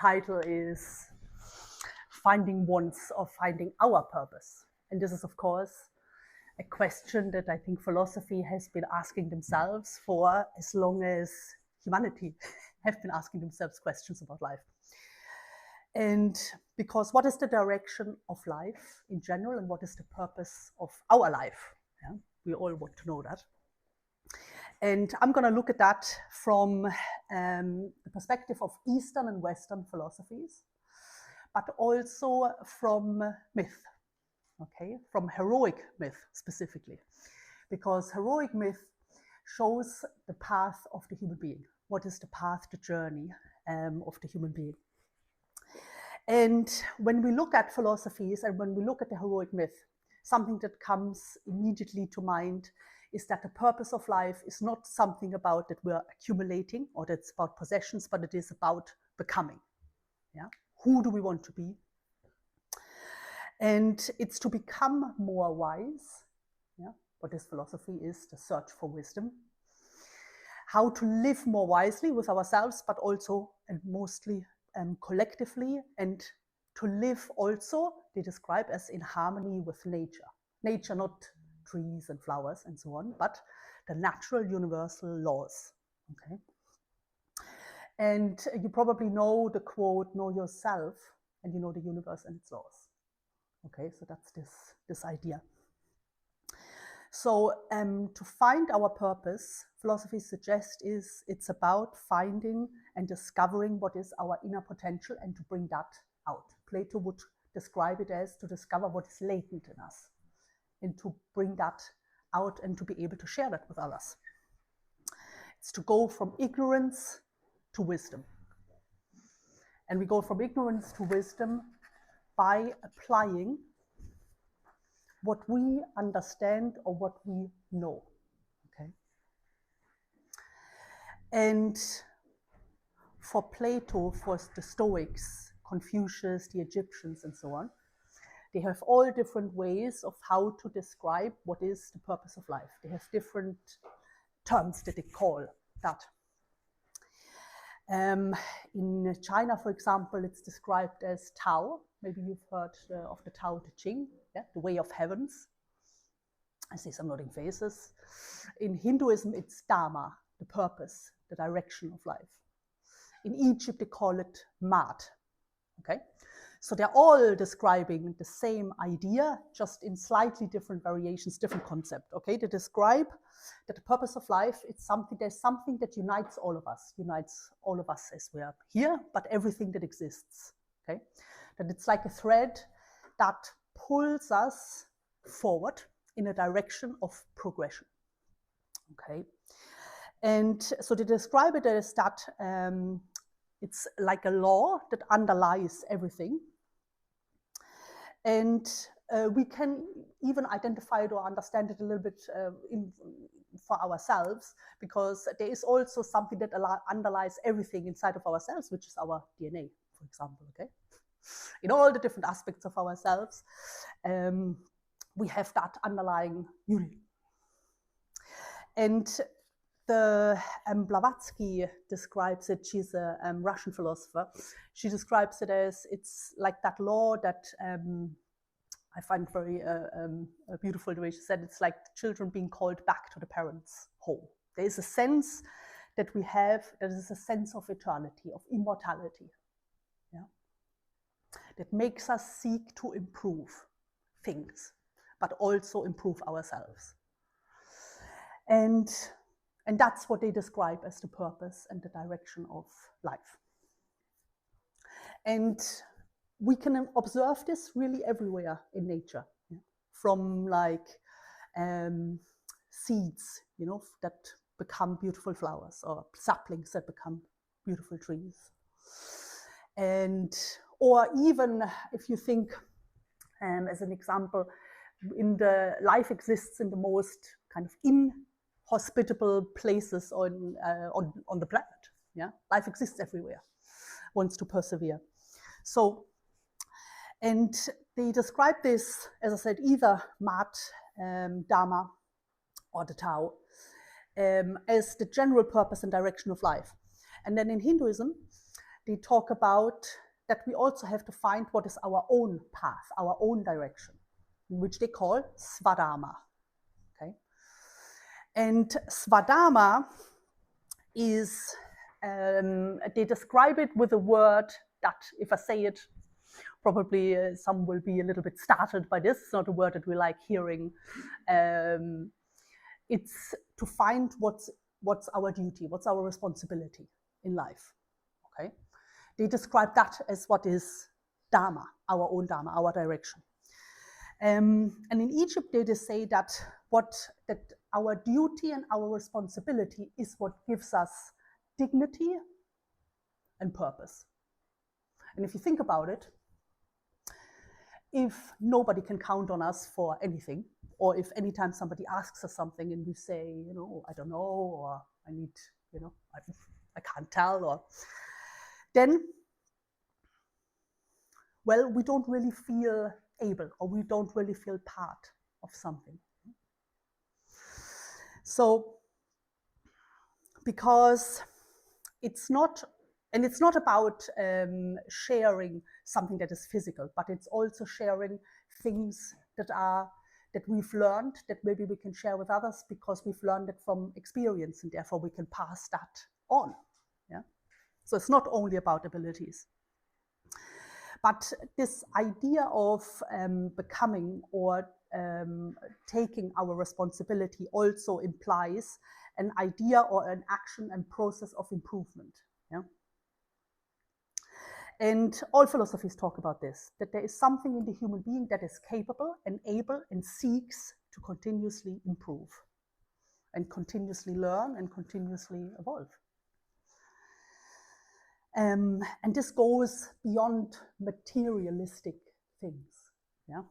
title is Finding One's or Finding Our Purpose. And this is, of course, a question that I think philosophy has been asking themselves for as long as humanity have been asking themselves questions about life. And because what is the direction of life in general, and what is the purpose of our life? Yeah? We all want to know that. And I'm going to look at that from the perspective of Eastern and Western philosophies, but also from myth, okay, from heroic myth specifically, because heroic myth shows the path of the human being. What is the path, the journey of the human being? And when we look at philosophies and when we look at the heroic myth, something that comes immediately to mind is that the purpose of life is not something about that we're accumulating or that's about possessions, but it is about becoming. Yeah? Who do we want to be? And it's to become more wise. Yeah? What this philosophy is, the search for wisdom. How to live more wisely with ourselves, but also and mostly collectively, and to live also, they describe as in harmony with nature. Nature, not trees and flowers and so on, but the natural universal laws. Okay. And you probably know the quote, know yourself and you know the universe and its laws. Okay, so that's this idea. So to find our purpose, philosophy suggests it's about finding and discovering what is our inner potential and to bring that out. Plato would describe it as to discover what is latent in us and to bring that out and to be able to share that with others. It's to go from ignorance to wisdom. And we go from ignorance to wisdom by applying what we understand or what we know. Okay. And for Plato, for the Stoics, Confucius, the Egyptians, and so on, they have all different ways of how to describe what is the purpose of life. They have different terms that they call that. In China, for example, it's described as Tao. Maybe you've heard of the Tao Te Ching, yeah? The way of heavens. I see some nodding faces. In Hinduism, it's Dharma, the purpose, the direction of life. In Egypt, they call it Ma'at. Okay? So they're all describing the same idea, just in slightly different variations, different concept. Okay? They describe that the purpose of life is something, there's something that unites all of us as we are here, but everything that exists. Okay? That it's like a thread that pulls us forward in a direction of progression. Okay? And so they describe it as that it's like a law that underlies everything. And we can even identify it or understand it a little bit for ourselves, because there is also something that underlies everything inside of ourselves, which is our DNA, for example. Okay, in all the different aspects of ourselves, we have that underlying unity. And the Blavatsky describes it, she's a Russian philosopher, she describes it as it's like that law that I find very beautiful the way she said, it's like children being called back to the parents' home. There is a sense that we have, there is a sense of eternity, of immortality, yeah? That makes us seek to improve things, but also improve ourselves. And that's what they describe as the purpose and the direction of life. And we can observe this really everywhere in nature, yeah? From like seeds, you know, that become beautiful flowers, or saplings that become beautiful trees. And, or even if you think, as an example, life exists in the most kind of inhospitable places on the planet. Yeah, life exists everywhere, wants to persevere. So, and they describe this, as I said, either Ma'at, Dharma, or the Tao, as the general purpose and direction of life. And then in Hinduism, they talk about that we also have to find what is our own path, our own direction, which they call Svadharma. Okay? And Svadharma is, they describe it with a word that, if I say it, probably some will be a little bit startled by this. It's not a word that we like hearing. It's to find what's our duty, what's our responsibility in life. Okay, they describe that as what is Dharma, our own Dharma, our direction. And in Egypt, they just say that our duty and our responsibility is what gives us dignity and purpose. And if you think about it, if nobody can count on us for anything, or if anytime somebody asks us something and we say, I don't know, or I need, I can't tell, or then, well, we don't really feel able, or we don't really feel part of something. So, because it's not about sharing something that is physical, but it's also sharing things that we've learned, that maybe we can share with others because we've learned it from experience, and therefore we can pass that on. Yeah. So it's not only about abilities. But this idea of becoming or taking our responsibility also implies an idea or an action and process of improvement. Yeah? And all philosophies talk about this, that there is something in the human being that is capable and able and seeks to continuously improve and continuously learn and continuously evolve. And this goes beyond materialistic things. Yeah?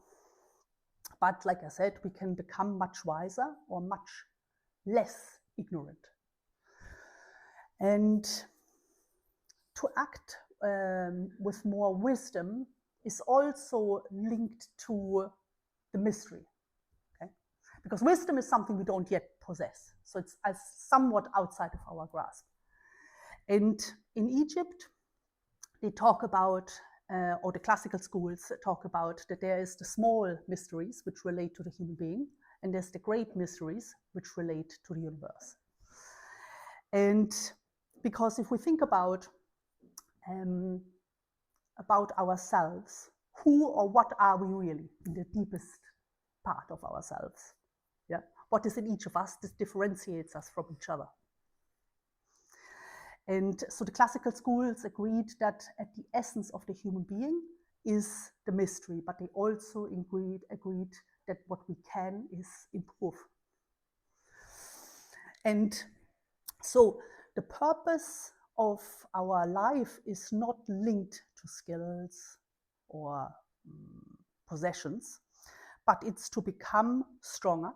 But like I said, we can become much wiser or much less ignorant. And to act with more wisdom is also linked to the mystery. Okay? Because wisdom is something we don't yet possess. So it's somewhat outside of our grasp. And in Egypt, they talk about, or the classical schools talk about, that there is the small mysteries which relate to the human being, and there's the great mysteries which relate to the universe. And because if we think about ourselves, who or what are we really in the deepest part of ourselves? Yeah? What is in each of us that differentiates us from each other? And so the classical schools agreed that at the essence of the human being is the mystery, but they also agreed that what we can is improve. And so the purpose of our life is not linked to skills or possessions, but it's to become stronger,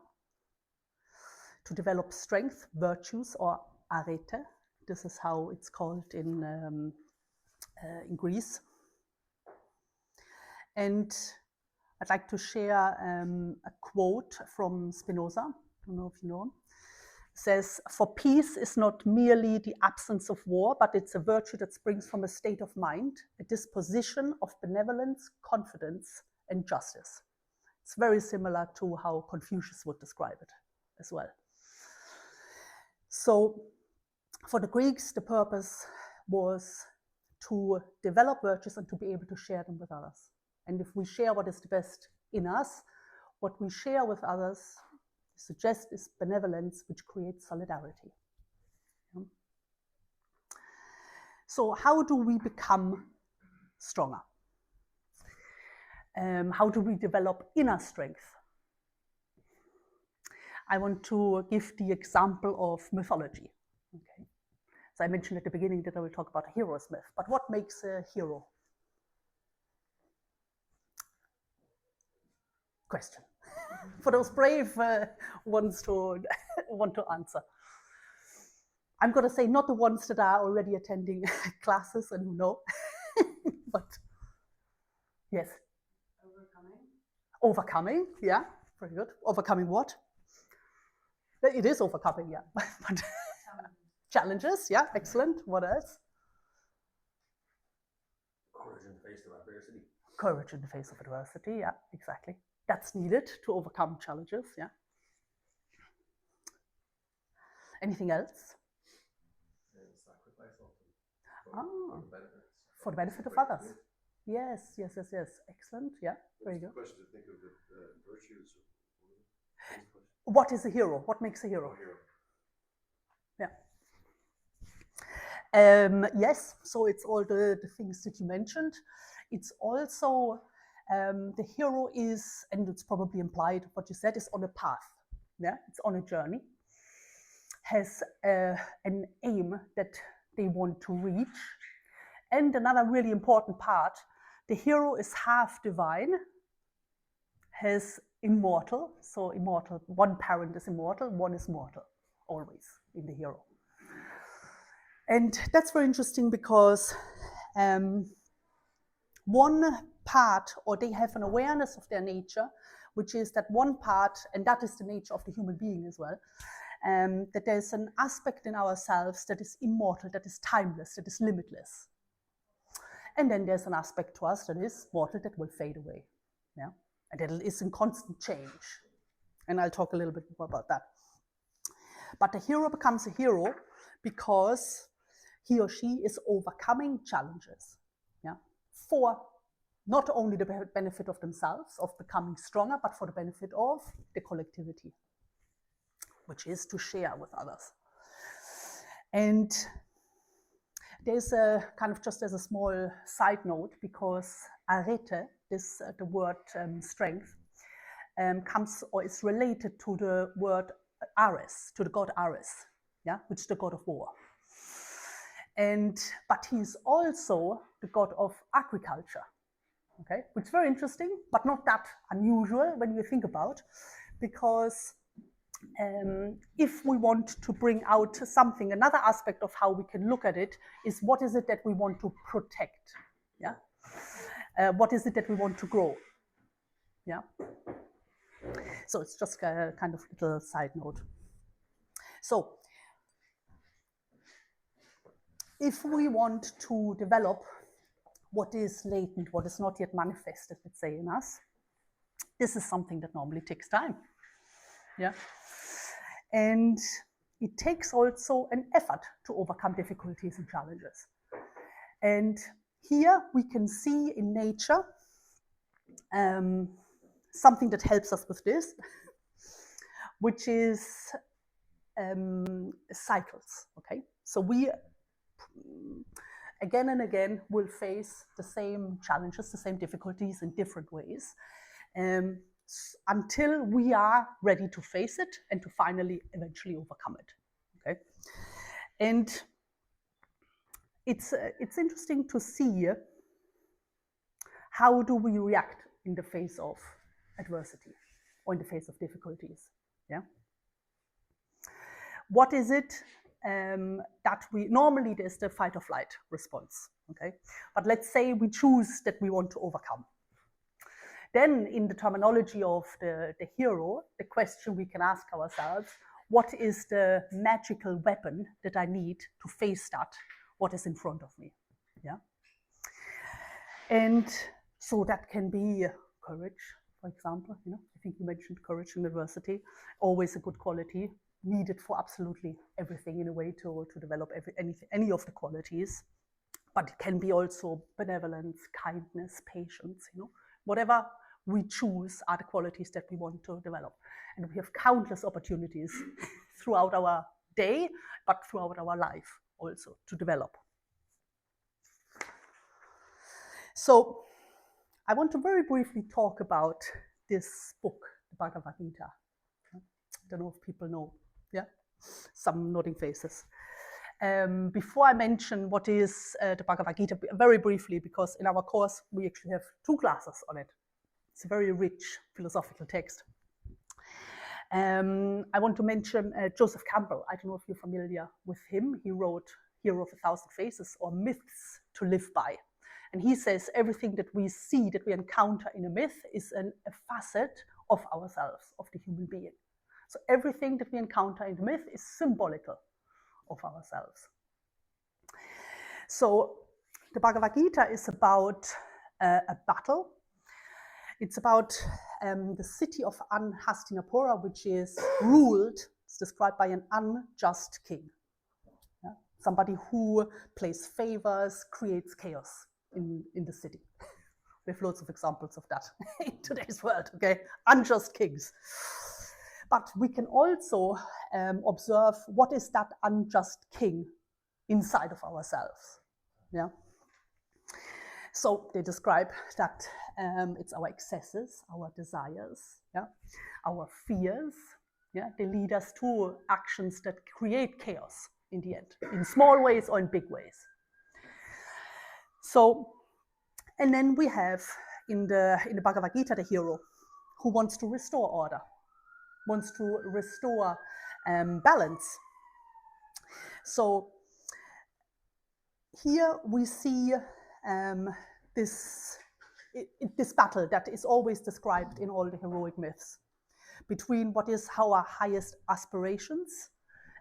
to develop strength, virtues, or arete. This is how it's called in Greece. And I'd like to share a quote from Spinoza. I don't know if you know him. It says, "For peace is not merely the absence of war, but it's a virtue that springs from a state of mind, a disposition of benevolence, confidence, and justice." It's very similar to how Confucius would describe it as well. So for the Greeks, the purpose was to develop virtues and to be able to share them with others. And if we share what is the best in us, what we share with others, suggest, is benevolence, which creates solidarity. Yeah. So how do we become stronger? How do we develop inner strength? I want to give the example of mythology. Okay. So I mentioned at the beginning that I will talk about a hero's myth, but what makes a hero? Question. For those brave ones to want to answer. I'm going to say not the ones that are already attending classes and who know, but yes. Overcoming, yeah, very good. Overcoming what? It is overcoming, yeah. But challenges, yeah, excellent. What else? Courage in the face of adversity, yeah, exactly. That's needed to overcome challenges, yeah. Anything else? Sacrifice Oh, for the benefit of others. Yes, yes, yes, yes. Excellent. Yeah, very good. Question to think of the virtues. What is a hero? What makes a hero? Yeah. Yes, so it's all the things that you mentioned. It's also the hero is, and it's probably implied what you said, is on a path. Yeah, it's on a journey, has an aim that they want to reach. And another really important part, the hero is half divine, has immortal, so immortal, one parent is immortal, one is mortal, always in the hero. And that's very interesting because one part, or they have an awareness of their nature, which is that one part, and that is the nature of the human being as well, that there's an aspect in ourselves that is immortal, that is timeless, that is limitless. And then there's an aspect to us that is mortal, that will fade away. Yeah? And that is in constant change. And I'll talk a little bit more about that. But the hero becomes a hero because he or she is overcoming challenges, yeah, for not only the benefit of themselves, of becoming stronger, but for the benefit of the collectivity, which is to share with others. And there's a kind of, just as a small side note, because arete, this the word strength, comes or is related to the word Ares, to the god Ares, yeah, which is the god of war. But he's also the god of agriculture, okay, which is very interesting, but not that unusual when you think about, because if we want to bring out something, another aspect of how we can look at it is what is it that we want to protect, yeah? What is it that we want to grow, yeah? So it's just a kind of little side note. So if we want to develop what is latent, what is not yet manifested, let's say, in us, this is something that normally takes time, yeah? And it takes also an effort to overcome difficulties and challenges. And here we can see in nature something that helps us with this, which is cycles, okay? So we, again and again, will face the same challenges, the same difficulties in different ways, until we are ready to face it and to finally eventually overcome it, okay? And it's interesting to see how do we react in the face of adversity or in the face of difficulties, yeah? What is it that we, normally there's the fight or flight response, okay? But let's say we choose that we want to overcome. Then in the terminology of the hero, the question we can ask ourselves, what is the magical weapon that I need to face that, what is in front of me, yeah? And so that can be courage, for example, you know, I think you mentioned courage in adversity, always a good quality, needed for absolutely everything in a way to develop any of the qualities. But it can be also benevolence, kindness, patience, you know, whatever we choose are the qualities that we want to develop. And we have countless opportunities throughout our day, but throughout our life also to develop. So I want to very briefly talk about this book, the Bhagavad Gita. I don't know if people know, yeah? Some nodding faces. Before I mention what is the Bhagavad Gita, very briefly, because in our course we actually have 2 classes on it. It's a very rich philosophical text. I want to mention Joseph Campbell. I don't know if you're familiar with him. He wrote Hero of a Thousand Faces, or Myths to Live By. And he says everything that we see, that we encounter in a myth, is a facet of ourselves, of the human being. So everything that we encounter in the myth is symbolical of ourselves. So the Bhagavad Gita is about a battle. It's about the city of Hastinapura, which is ruled, it's described by an unjust king. Yeah? Somebody who plays favors, creates chaos in the city. We have lots of examples of that in today's world, okay? Unjust kings. But we can also observe what is that unjust king inside of ourselves. Yeah. So they describe that it's our excesses, our desires, yeah, our fears. Yeah, they lead us to actions that create chaos in the end, in small ways or in big ways. So, and then we have in the Bhagavad Gita the hero who wants to restore order, wants to restore balance. So here we see this battle that is always described in all the heroic myths between what is our highest aspirations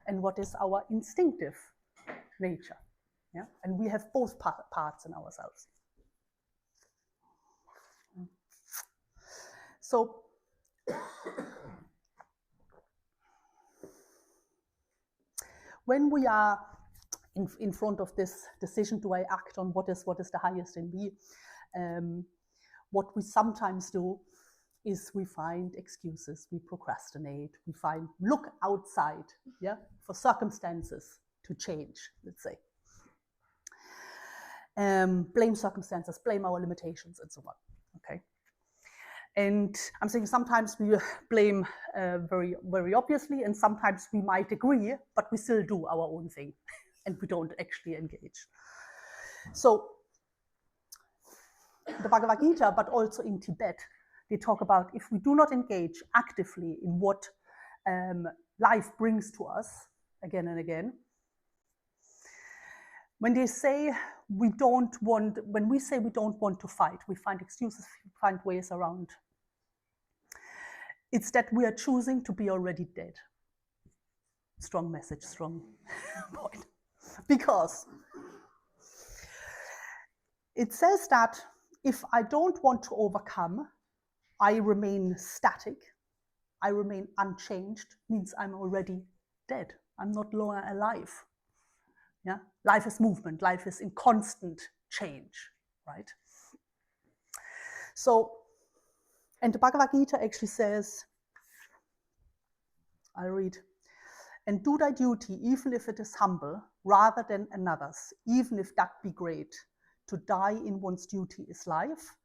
and what is our instinctive nature. Yeah? And we have both parts in ourselves. So when we are in front of this decision, do I act on what is the highest in me? What we sometimes do is we find excuses, we procrastinate, we look outside, yeah, for circumstances to change, let's say. Blame circumstances, blame our limitations, and so on. Okay. And I'm saying sometimes we blame very, very obviously, and sometimes we might agree, but we still do our own thing, and we don't actually engage. So the Bhagavad Gita, but also in Tibet, they talk about if we do not engage actively in what life brings to us again and again, when they say we don't want, when we say we don't want to fight, we find excuses, we find ways around. It's that we are choosing to be already dead. Strong message, strong point. Because it says that if I don't want to overcome, I remain static, I remain unchanged, means I'm already dead. I'm not longer alive. Yeah? Life is movement, life is in constant change, right? So, and the Bhagavad Gita actually says, I'll read, and do thy duty, even if it is humble, rather than another's, even if that be great. To die in one's duty is life,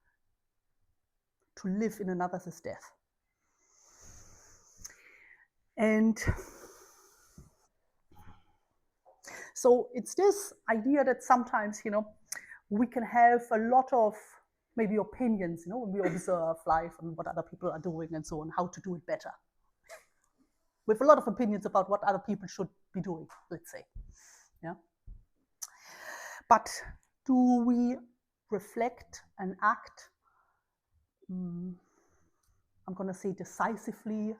to live in another's is death. And so it's this idea that sometimes, we can have a lot of maybe opinions, when we observe life and what other people are doing and so on, how to do it better. We have a lot of opinions about what other people should be doing, let's say. Yeah. But do we reflect and act, I'm going to say decisively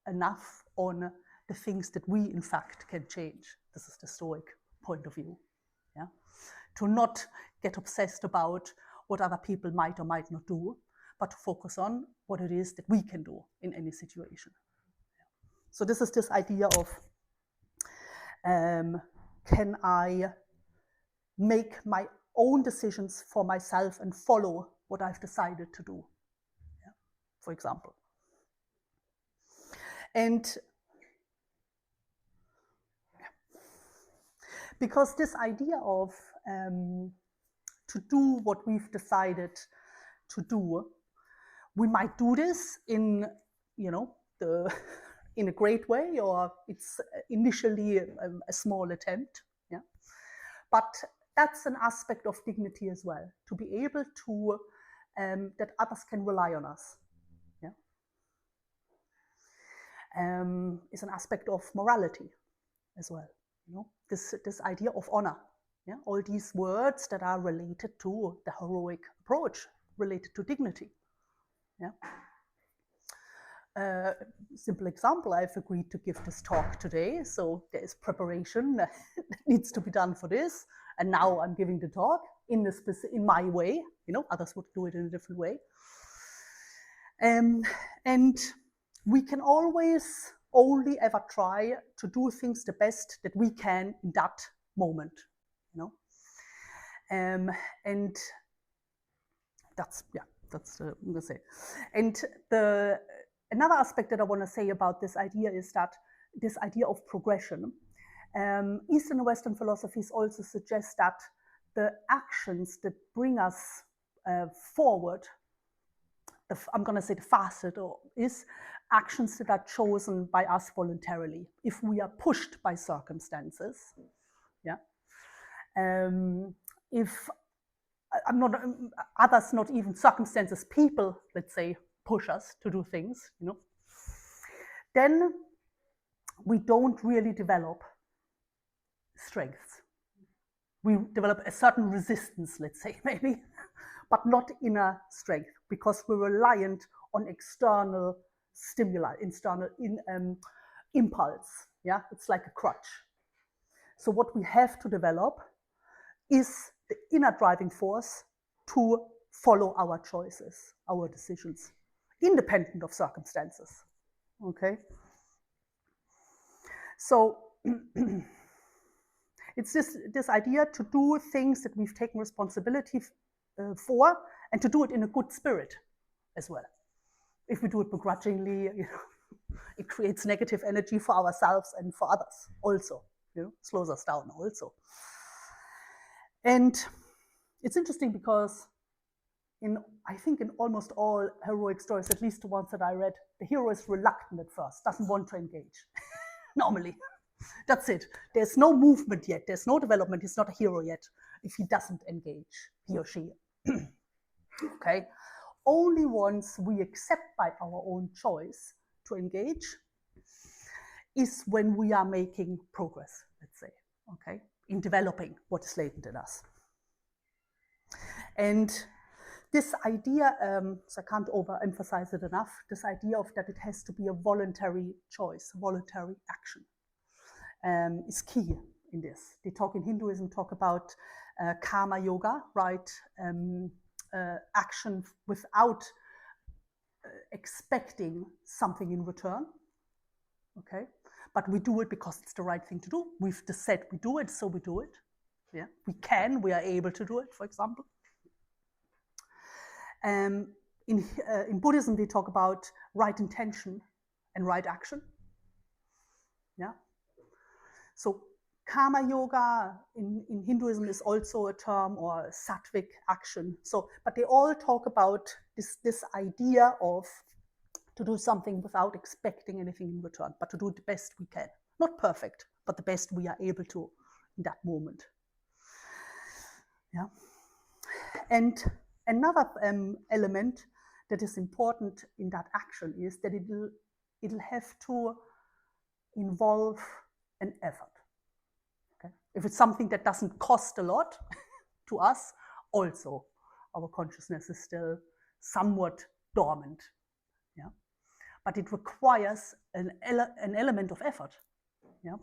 enough on the things that we in fact can change? This is the Stoic point of view. Yeah? To not get obsessed about what other people might or might not do, but to focus on what it is that we can do in any situation. So this is this idea of can I make my own decisions for myself and follow what I've decided to do, yeah, for example. And because this idea of to do what we've decided to do, we might do this in, in a great way, or it's initially a small attempt. Yeah, but that's an aspect of dignity as well, to be able to that others can rely on us. Yeah, is an aspect of morality as well. This idea of honor. Yeah, all these words that are related to the heroic approach, related to dignity. Yeah. Simple example, I've agreed to give this talk today, so there is preparation that needs to be done for this, and now I'm giving the talk in my way, others would do it in a different way. And we can always only ever try to do things the best that we can in that moment, and that's I'm gonna say. And another aspect that I want to say about this idea is that this idea of progression. Eastern and Western philosophies also suggest that the actions that bring us forward, I'm going to say the fastest, is actions that are chosen by us voluntarily. If we are pushed by circumstances, if I'm not others, not even circumstances, people, let's say, push us to do things, then we don't really develop strengths. We develop a certain resistance, let's say, maybe, but not inner strength, because we're reliant on external stimuli, external impulse. It's like a crutch. So what we have to develop is the inner driving force to follow our choices, our decisions, independent of circumstances. Okay? So it's this idea to do things that we've taken responsibility for, and to do it in a good spirit as well. If we do it begrudgingly, it creates negative energy for ourselves and for others also. Slows us down also. And it's interesting because I think in almost all heroic stories, at least the ones that I read, the hero is reluctant at first, doesn't want to engage. Normally. That's it. There's no movement yet. There's no development. He's not a hero yet if he doesn't engage, he or she. Okay? Only once we accept by our own choice to engage is when we are making progress, let's say, okay, in developing what is latent in us. And this idea, so I can't overemphasize it enough, this idea of that it has to be a voluntary choice, voluntary action, is key in this. They talk in Hinduism, talk about karma yoga, right? Action without expecting something in return, okay? But we do it because it's the right thing to do. We've just said we do it, so we do it. Yeah, we are able to do it, for example. In Buddhism, they talk about right intention and right action. Yeah. So karma yoga in Hinduism is also a term, or sattvic action. So, but they all talk about this idea of to do something without expecting anything in return, but to do the best we can. Not perfect, but the best we are able to in that moment. Yeah. And another element that is important in that action is that it'll have to involve an effort. Okay? If it's something that doesn't cost a lot to us, also our consciousness is still somewhat dormant. Yeah? But it requires an element of effort. Yeah?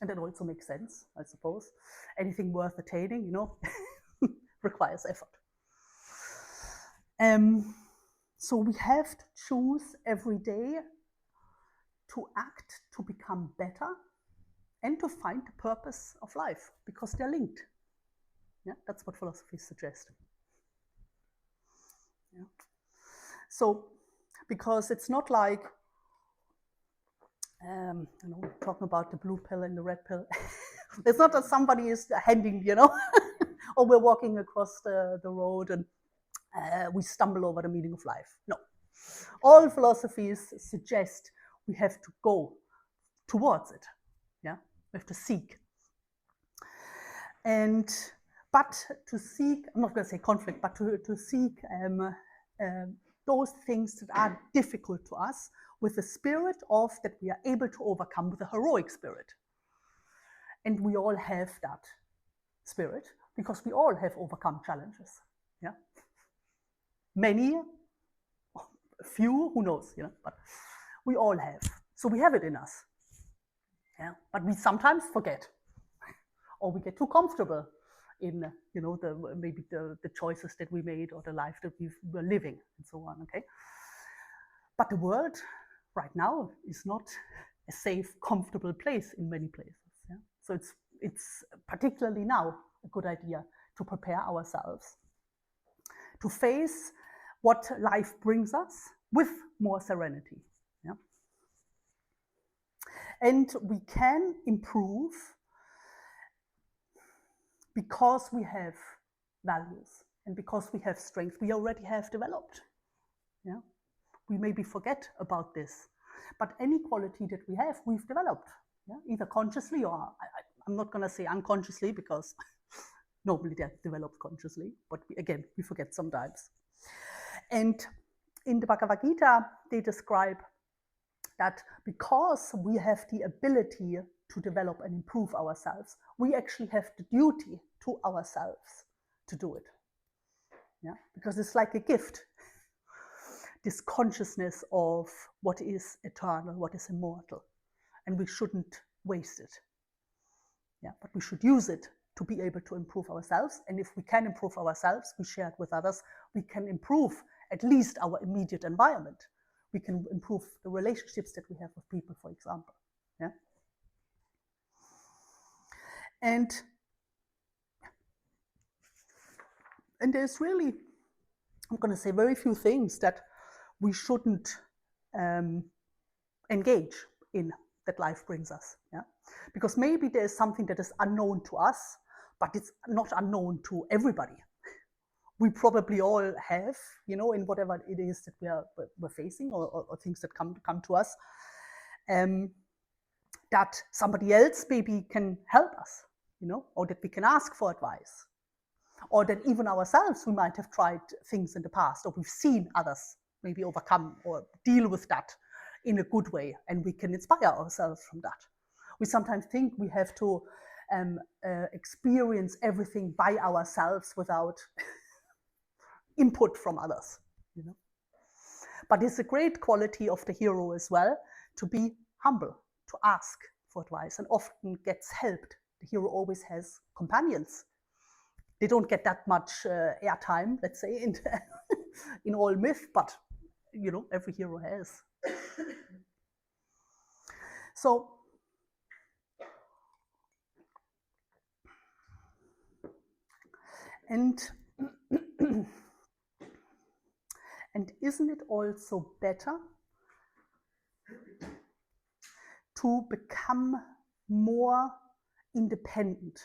And that also makes sense, I suppose. Anything worth attaining, requires effort. So we have to choose every day to act, to become better, and to find the purpose of life, because they're linked. Yeah, that's what philosophies suggest. Yeah. So, because it's not like, talking about the blue pill and the red pill. It's not that somebody is handing, or we're walking across the road and we stumble over the meaning of life. No. All philosophies suggest we have to go towards it. Yeah, we have to seek. But to seek, I'm not going to say conflict, but to seek those things that are difficult to us with the spirit of that we are able to overcome, with a heroic spirit. And we all have that spirit because we all have overcome challenges. Yeah, many, few, who knows, but we all have. So we have it in us. Yeah, but we sometimes forget, or we get too comfortable in maybe the choices that we made or the life that we were living and so on. Okay, but the world right now is not a safe, comfortable place in many places. Yeah? So it's particularly now a good idea to prepare ourselves to face what life brings us with more serenity. Yeah? And we can improve because we have values and because we have strength we already have developed. Yeah? We maybe forget about this, but any quality that we have, we've developed, yeah? Either consciously or I'm not going to say unconsciously because normally they're developed consciously, but we forget sometimes. And in the Bhagavad Gita, they describe that because we have the ability to develop and improve ourselves, we actually have the duty to ourselves to do it. Yeah? Because it's like a gift, this consciousness of what is eternal, what is immortal, and we shouldn't waste it. Yeah? But we should use it to be able to improve ourselves, and if we can improve ourselves, we share it with others, we can improve at least our immediate environment. We can improve the relationships that we have with people, for example. Yeah? And there's really, I'm going to say very few things that we shouldn't engage in that life brings us. Yeah? Because maybe there's something that is unknown to us, but it's not unknown to everybody. We probably all have, in whatever it is that we're facing or things that come to us, that somebody else maybe can help us, or that we can ask for advice, or that even ourselves we might have tried things in the past, or we've seen others maybe overcome or deal with that in a good way, and we can inspire ourselves from that. We sometimes think we have to experience everything by ourselves without input from others. But it's a great quality of the hero as well to be humble, to ask for advice, and often gets helped. The hero always has companions. They don't get that much airtime, let's say, in all myth, but every hero has. So and isn't it also better to become more independent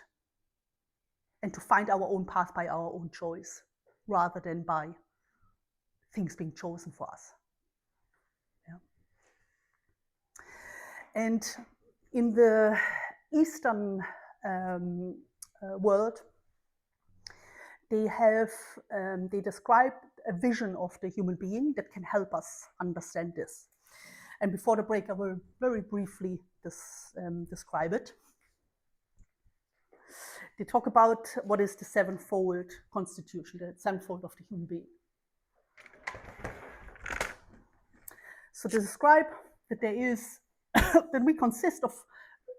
and to find our own path by our own choice rather than by things being chosen for us? Yeah. And in the Eastern world, they describe a vision of the human being that can help us understand this. And before the break, I will very briefly describe it. They talk about what is the sevenfold constitution, the sevenfold of the human being. So they describe that there is that we consist of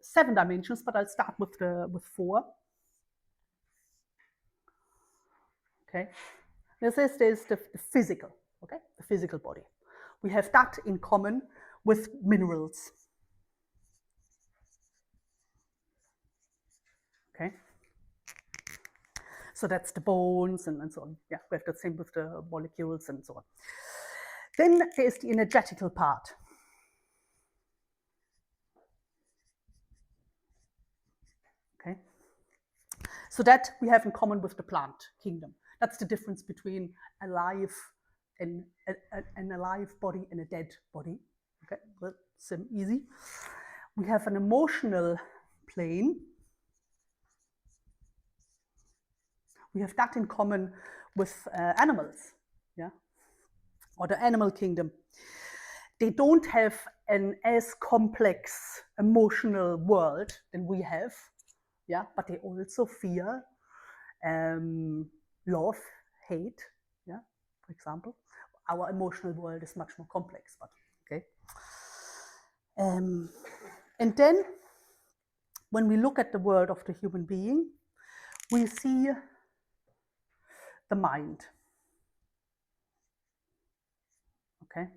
7 dimensions, but I'll start with 4. Okay, there's the physical, okay, the physical body. We have that in common with minerals. Okay, so that's the bones and so on. Yeah, we have the same with the molecules and so on. Then there's the energetical part. Okay, so that we have in common with the plant kingdom. That's the difference between alive and an alive body and a dead body. Okay, that's easy. We have an emotional plane. We have that in common with animals, yeah, or the animal kingdom. They don't have an as complex emotional world than we have, yeah, but they also fear, love, hate, yeah, for example. Our emotional world is much more complex, but okay. And then when we look at the world of the human being, we see the mind. Okay,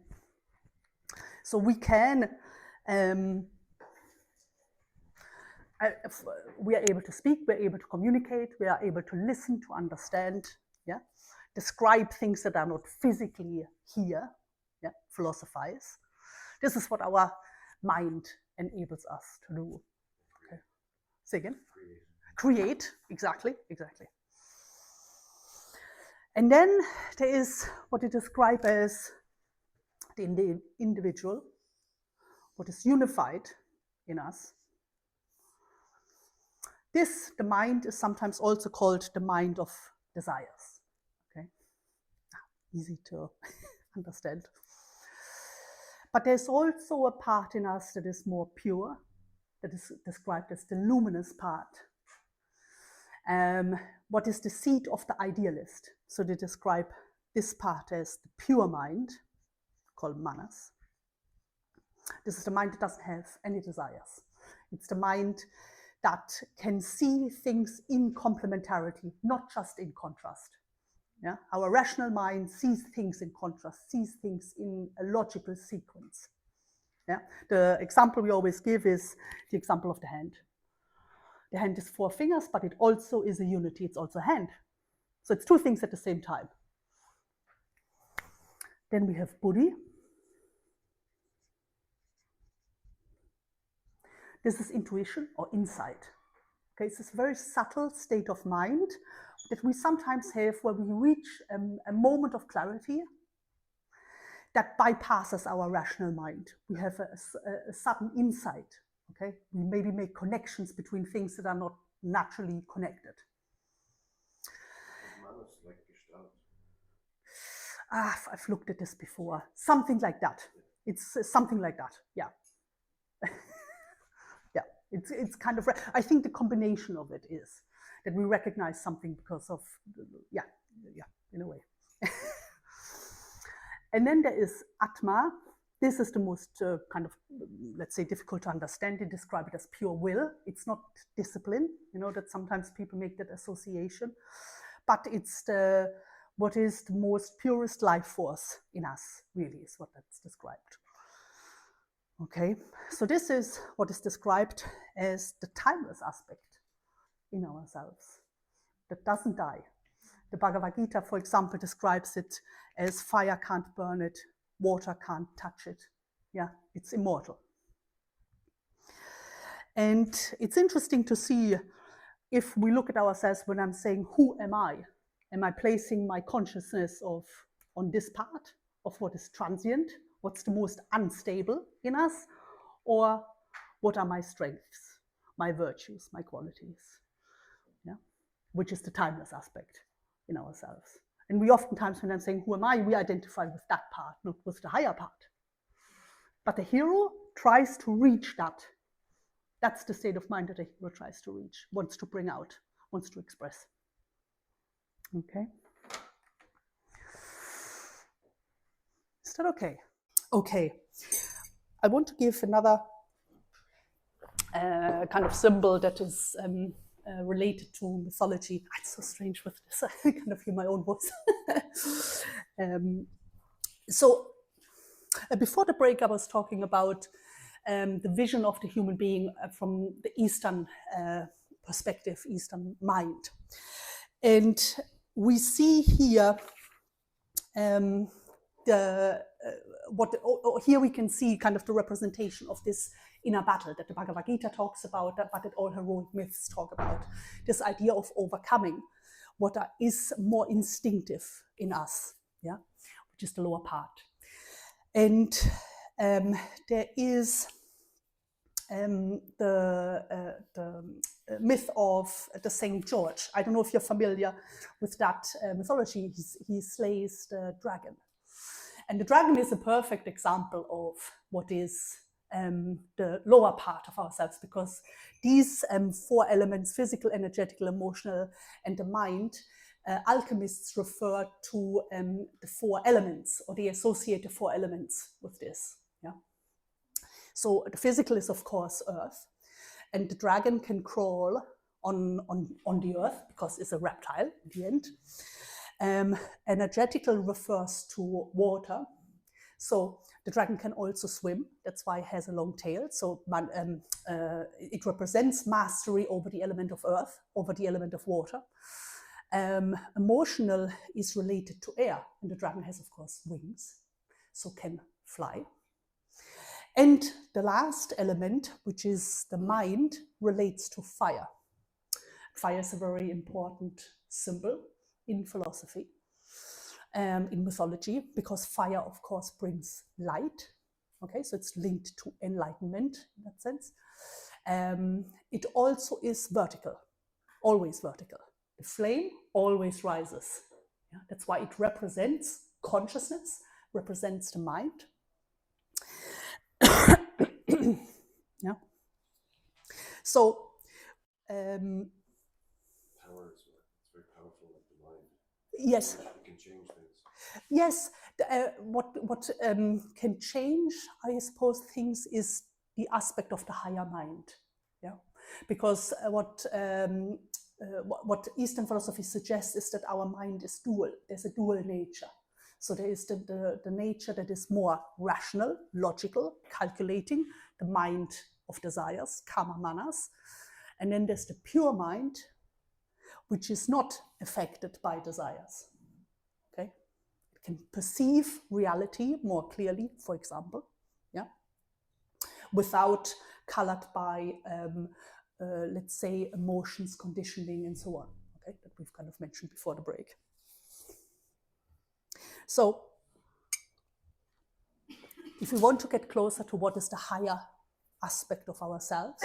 so we can we are able to speak, we're able to communicate, we are able to listen, to understand, yeah, describe things that are not physically here, yeah, philosophize. This is what our mind enables us to do. Okay. Say again? Create, exactly. And then there is what they describe as the individual, what is unified in us. This, the mind, is sometimes also called the mind of desires. Okay, easy to understand. But there's also a part in us that is more pure, that is described as the luminous part. What is the seat of the idealist? So they describe this part as the pure mind, called manas. This is the mind that doesn't have any desires. It's the mind that can see things in complementarity, not just in contrast. Yeah? Our rational mind sees things in contrast, sees things in a logical sequence. Yeah? The example we always give is the example of the hand. The hand is 4 fingers, but it also is a unity, it's also a hand. So it's 2 things at the same time. Then we have buddhi. This is intuition or insight. Okay, it's this very subtle state of mind that we sometimes have where we reach a moment of clarity that bypasses our rational mind. We have a sudden insight. Okay, we maybe make connections between things that are not naturally connected. Manas like Gestalt. I've looked at this before. Something like that. It's something like that. Yeah. Yeah. It's kind of. I think the combination of it is that we recognize something because of. Yeah. In a way. And then there is Atma. This is the most kind of, let's say, difficult to understand. They describe it as pure will. It's not discipline, that sometimes people make that association. But it's what is the most purest life force in us, really, is what that's described. Okay, so this is what is described as the timeless aspect in ourselves that doesn't die. The Bhagavad Gita, for example, describes it as fire can't burn it, water can't touch it. Yeah, it's immortal. And it's interesting to see if we look at ourselves when I'm saying, who am I? Am I placing my consciousness on this part of what is transient, what's the most unstable in us, or what are my strengths, my virtues, my qualities? Yeah, which is the timeless aspect in ourselves. And we oftentimes, when I'm saying, who am I, we identify with that part, not with the higher part. But the hero tries to reach that. That's the state of mind that a hero tries to reach, wants to bring out, wants to express. Okay. Is that okay? Okay. I want to give another kind of symbol that is related to mythology. It's so strange with this. I kind of hear my own voice. So before the break, I was talking about the vision of the human being from the Eastern perspective, Eastern mind. And we see here here we can see kind of the representation of this inner battle that the Bhagavad Gita talks about, but that all heroic myths talk about. This idea of overcoming what is more instinctive in us, yeah, which is the lower part. And there is the myth of the Saint George. I don't know if you're familiar with that mythology. He slays the dragon. And the dragon is a perfect example of what is the lower part of ourselves, because these 4 elements, physical, energetical, emotional, and the mind, alchemists refer to the 4 elements, or they associate the 4 elements with this. Yeah. So the physical is, of course, earth, and the dragon can crawl on the earth because it's a reptile in the end. Energetical refers to water. So the dragon can also swim. That's why it has a long tail. So it represents mastery over the element of earth, over the element of water. Emotional is related to air, and the dragon has, of course, wings, so can fly. And the last element, which is the mind, relates to fire. Fire is a very important symbol in philosophy, in mythology, because fire, of course, brings light. Okay, so it's linked to enlightenment in that sense. It also is vertical, always vertical. The flame always rises. Yeah, that's why it represents consciousness, represents the mind. Yeah. So, Power is it's very powerful, like the mind. yes. It can change things. Yes, what can change, I suppose, things is the aspect of the higher mind. Yeah, because what Eastern philosophy suggests is that our mind is dual. There's a dual nature. So there is the nature that is more rational, logical, calculating, the mind of desires, kama manas. And then there's the pure mind, which is not affected by desires. Okay? It can perceive reality more clearly, for example, yeah, without colored by, let's say, emotions, conditioning, and so on, okay, that we've kind of mentioned before the break. So if we want to get closer to what is the higher aspect of ourselves,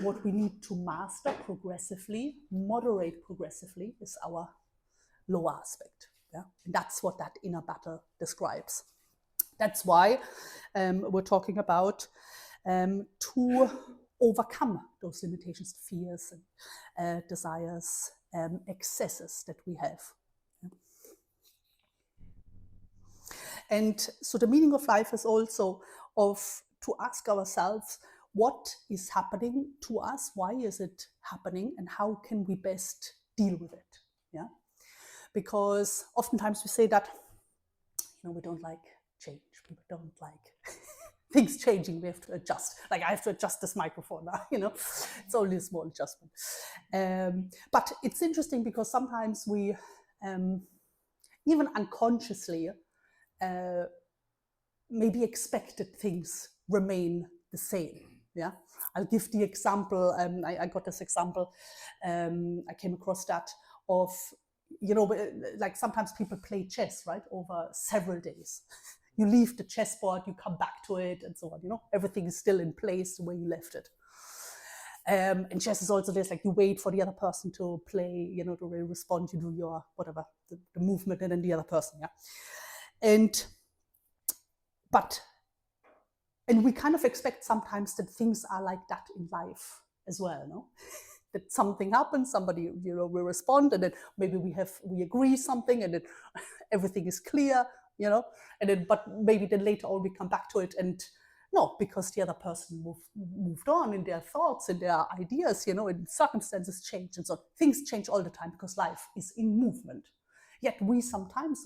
what we need to master progressively, moderate progressively, is our lower aspect. Yeah? And that's what that inner battle describes. That's why we're talking about to overcome those limitations, fears, and desires, excesses that we have. And so the meaning of life is also to ask ourselves, what is happening to us? Why is it happening? And how can we best deal with it? Yeah, because oftentimes we say that, we don't like change. People don't like things changing. We have to adjust. Like, I have to adjust this microphone now. It's only a small adjustment. But it's interesting because sometimes we, even unconsciously, maybe expected things remain the same. Yeah, I'll give the example. I got this example. I came across that of, like sometimes people play chess, right, over several days. You leave the chessboard, you come back to it, and so on. Everything is still in place the way you left it. And chess is also this, like, you wait for the other person to play, to respond. You do your whatever, the movement, and then the other person. Yeah, and we kind of expect sometimes that things are like that in life as well, no? That something happens, somebody will respond, and then maybe we agree something, and then everything is clear, and then but maybe then later on we come back to it, and no, because the other person moved on in their thoughts and their ideas, and circumstances change, and so things change all the time because life is in movement. Yet we sometimes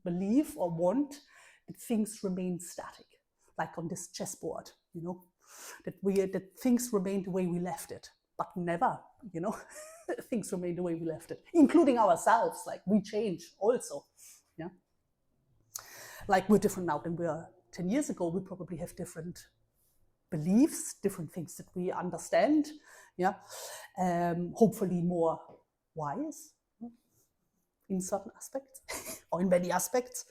believe or want that things remain static, like on this chessboard, that things remain the way we left it. But never, things remain the way we left it, including ourselves. Like, we change also. Yeah. Like, we're different now than we were 10 years ago. We probably have different beliefs, different things that we understand. Yeah. Hopefully more wise in certain aspects or in many aspects.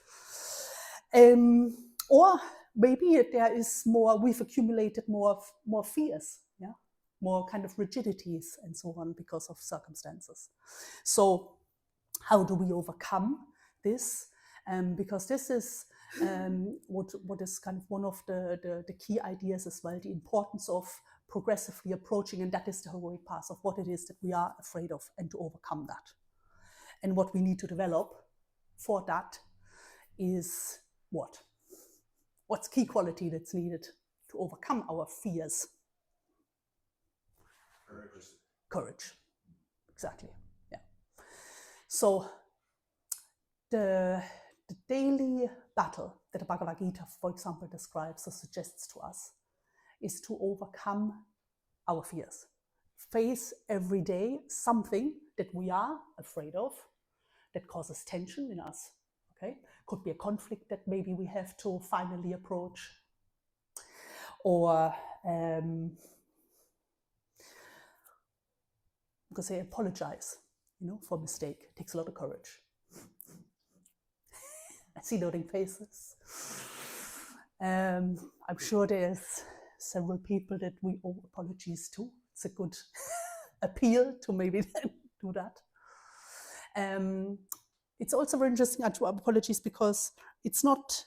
Or maybe there is more, we've accumulated more fears. Yeah. More kind of rigidities and so on because of circumstances. So how do we overcome this? Because this is what is kind of one of the key ideas as well, the importance of progressively approaching, and that is the heroic path of what it is that we are afraid of, and to overcome that. And what we need to develop for that is what? What's key quality that's needed to overcome our fears? Courage. Courage. exactly. Yeah. So the daily battle that the Bhagavad Gita, for example, describes or suggests to us is to overcome our fears. Face every day something that we are afraid of, that causes tension in us. Okay, could be a conflict that maybe we have to finally approach, or I'm gonna say apologize, for a mistake. It takes a lot of courage. I see nodding faces. I'm sure there's several people that we owe apologies to. It's a good appeal to maybe do that. It's also very interesting to apologies because it's not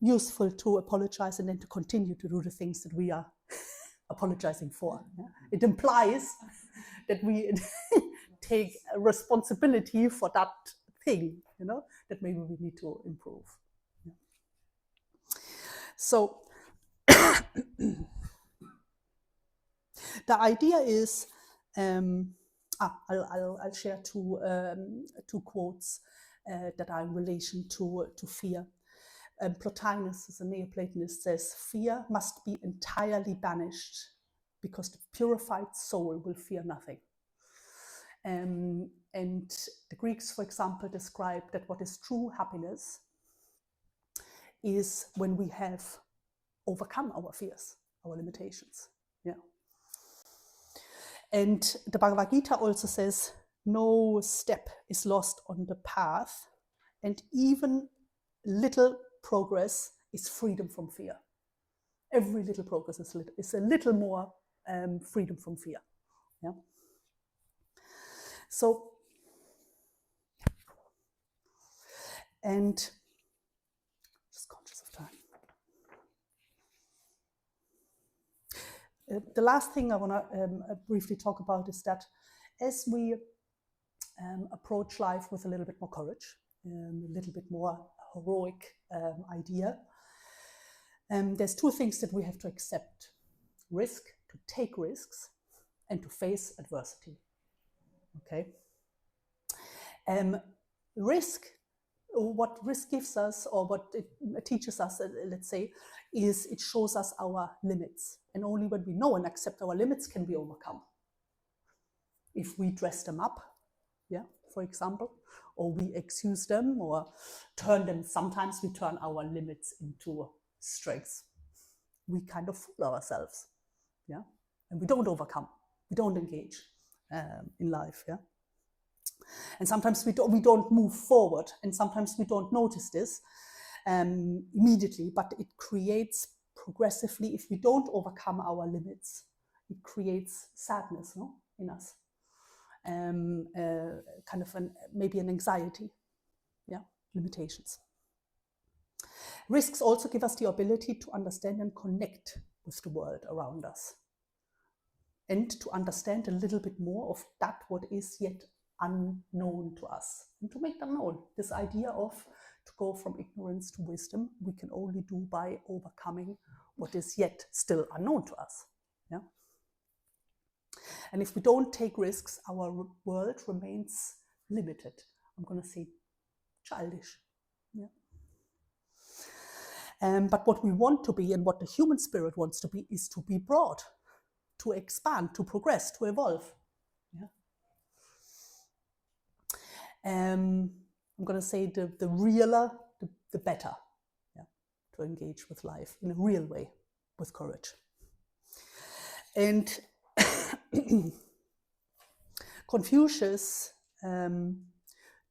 useful to apologize and then to continue to do the things that we are apologizing for. Yeah? It implies that we take responsibility for that thing, that maybe we need to improve. Yeah. So the idea is, I'll share two quotes that are in relation to fear. Plotinus, as a Neoplatonist, says, fear must be entirely banished because the purified soul will fear nothing. And the Greeks, for example, describe that what is true happiness is when we have overcome our fears, our limitations. Yeah. And the Bhagavad Gita also says, no step is lost on the path, and even little progress is freedom from fear. Every little progress is a little more freedom from fear. Yeah. So, and just conscious of time. The last thing I want to briefly talk about is that as we approach life with a little bit more courage, a little bit more heroic idea, there's two things that we have to accept: risk, to take risks, and to face adversity. Okay. Risk, what risk gives us, or what it teaches us, let's say, is it shows us our limits. And only when we know and accept our limits can we overcome. If we dress them up, yeah, for example, or we excuse them or turn them, sometimes we turn our limits into strengths. We kind of fool ourselves, yeah, and we don't overcome, we don't engage in life, yeah. And sometimes we don't move forward, and sometimes we don't notice this immediately, but it creates progressively, if we don't overcome our limits, it creates sadness, no, in us. Kind of maybe an anxiety, yeah, limitations. Risks also give us the ability to understand and connect with the world around us, and to understand a little bit more of that what is yet unknown to us, and to make them known. This idea of to go from ignorance to wisdom, we can only do by overcoming what is yet still unknown to us. Yeah. And if we don't take risks, our world remains limited. I'm going to say childish. Yeah. But what we want to be, and what the human spirit wants to be, is to be broad, to expand, to progress, to evolve. Yeah. I'm going to say the realer, the better, yeah, to engage with life in a real way, with courage. And Confucius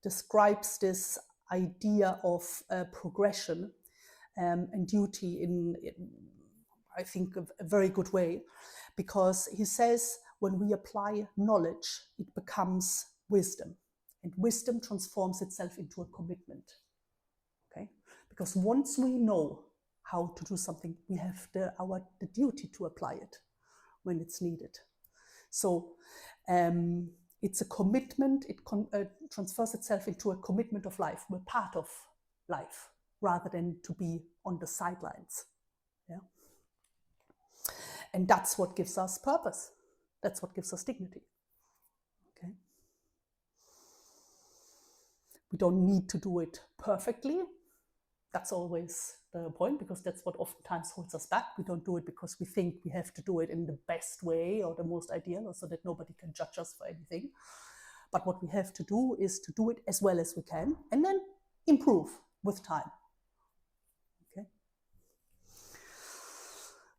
describes this idea of progression and duty in, I think, a very good way, because he says when we apply knowledge, it becomes wisdom. And wisdom transforms itself into a commitment. Okay? Because once we know how to do something, we have the duty to apply it when it's needed. So it's a commitment. It transfers itself into a commitment of life. We're part of life rather than to be on the sidelines. Yeah? And that's what gives us purpose. That's what gives us dignity. We don't need to do it perfectly. That's always the point, because that's what oftentimes holds us back. We don't do it because we think we have to do it in the best way or the most ideal, or so that nobody can judge us for anything. But what we have to do is to do it as well as we can, and then improve with time. Okay.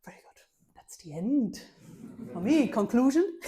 Very good. That's the end. For me, conclusion.